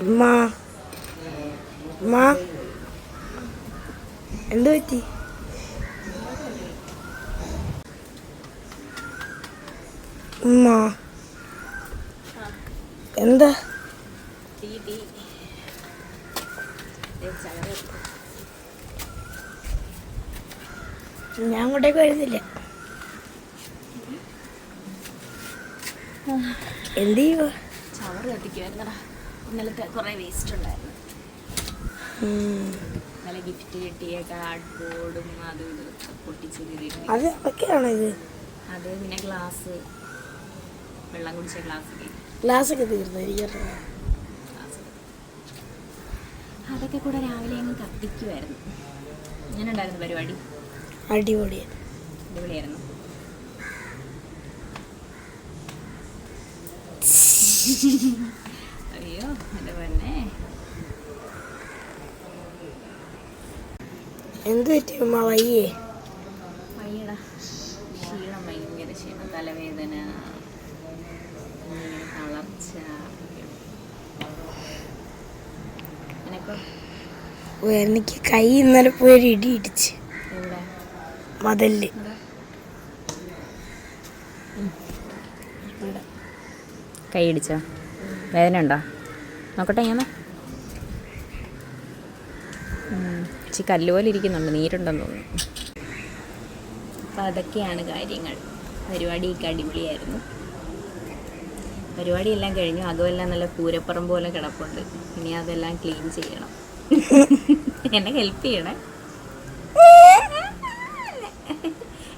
അമ്മ അമ്മ എന്ത് പറ്റി? അമ്മ എന്താ? ഞാൻ അങ്ങോട്ടേക്ക് വരുന്നില്ല. എന്ത് ചെയ്യുക? ചവറ് കത്തിക്കുമായിരുന്നടാ. ഇന്നലത്തെ കുറേ വേസ്റ്റ് ഉണ്ടായിരുന്നു. ഇന്നലെ ഗിഫ്റ്റ് കിട്ടിയ കാർഡ് ബോർഡും അതും ഇതും പൊട്ടിച്ച് അത് ഒക്കെയാണോ ഇത്? അത് പിന്നെ ഗ്ലാസ്, വെള്ളം കുടിച്ച ഗ്ലാസ്സൊക്കെ തീർന്നു. അതൊക്കെ കൂടെ രാവിലെ അങ്ങ് കത്തിക്കുമായിരുന്നു. ഇങ്ങനെ ഉണ്ടായിരുന്നു പരിപാടി. അടിപൊളിയായിരുന്നു. അയ്യോ എൻ്റെ പൊന്നേ, എന്ത് പറ്റി അമ്മ? വയ്യടാ, ക്ഷീണം, ഭയങ്കര ക്ഷീണം, തലവേദന, തളർച്ച. എനിക്ക് കൈ ഇന്നലെ പോയൊരു ഇടി ഇടിച്ച് മതല്. കൈ ഇടിച്ചോ? വേദന ഉണ്ടോ? നോക്കട്ടെ ഞാൻ. ഇച്ചിരി കല്ലുപോലെ ഇരിക്കുന്നുണ്ട്, നീരുണ്ടെന്ന് തോന്നുന്നു. അപ്പം അതൊക്കെയാണ് കാര്യങ്ങൾ. പരിപാടിയൊക്കെ അടിപൊളിയായിരുന്നു. പരിപാടിയെല്ലാം കഴിഞ്ഞു. അകമെല്ലാം നല്ല പൂരപ്പുറം പോലെ കിടപ്പുണ്ട്. ഇനി അതെല്ലാം ക്ലീൻ ചെയ്യണം. എന്നെ ഹെൽപ്പ് ചെയ്യണേ.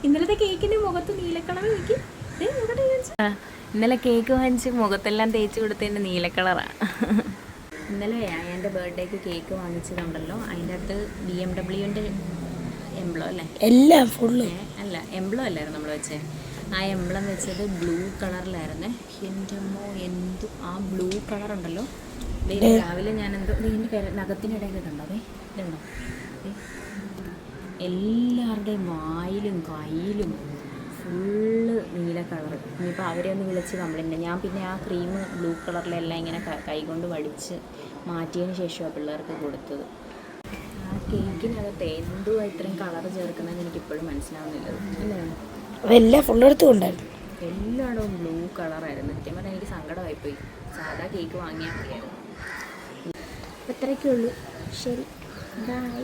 ഇന്നലത്തെ കേക്കിൻ്റെ മുഖത്ത് നീലക്കളർ നോക്കി. ഇന്നലെ കേക്ക് വാങ്ങിച്ച് മുഖത്തെല്ലാം തേച്ച് കൊടുത്തതിൻ്റെ നീലക്കളറാണ്. ഇന്നലെ എൻ്റെ ബർത്ത്ഡേക്ക് കേക്ക് വാങ്ങിച്ചതുണ്ടല്ലോ, അതിൻ്റെ അകത്ത് BMW എംബ്ലോ അല്ലേ? എല്ലാം ഫുള്ള് അല്ല, എംബ്ലോ അല്ലായിരുന്നു നമ്മൾ വെച്ചേ. ആ എംബ്ലം വെച്ചത് ബ്ലൂ കളറിലായിരുന്നേ. എൻ്റെ അമ്മോ, എന്തു ആ ബ്ലൂ കളറുണ്ടല്ലോ. രാവിലെ ഞാൻ എന്തോ ഇതിൻ്റെ നഖത്തിനിടയിൽ ഇതുണ്ടോ? ഇതുണ്ടോ? എല്ലാവരുടെയും വായിലും കയ്യിലും ഫുള്ള് നീല കളറ്. ഇനിയിപ്പോൾ അവരെ ഒന്ന് വിളിച്ച് കംപ്ലൈൻറ്റ്. ഞാൻ പിന്നെ ആ ക്രീം ബ്ലൂ കളറിലെല്ലാം ഇങ്ങനെ കൈകൊണ്ട് വടിച്ച് മാറ്റിയതിന് ശേഷമാണ് പിള്ളേർക്ക് കൊടുത്തത്. ആ കേക്കിനകത്ത് എന്തുവാ ഇത്രയും കളറ് ചേർക്കുന്നതെന്ന് എനിക്കിപ്പോഴും മനസ്സിലാവുന്നില്ലത് അല്ലേ? എല്ലാം ഫുള്ളെടുത്ത് കൊണ്ടായിരുന്നു. എല്ലായിടവും ബ്ലൂ കളറായിരുന്നു. സത്യം പറഞ്ഞാൽ എനിക്ക് സങ്കടമായിപ്പോയി. സാധാ കേക്ക് വാങ്ങിയാൽ മതിയായിരുന്നു. അപ്പോൾ ഇത്രയൊക്കെ ഉള്ളൂ. ശരി, ബൈ.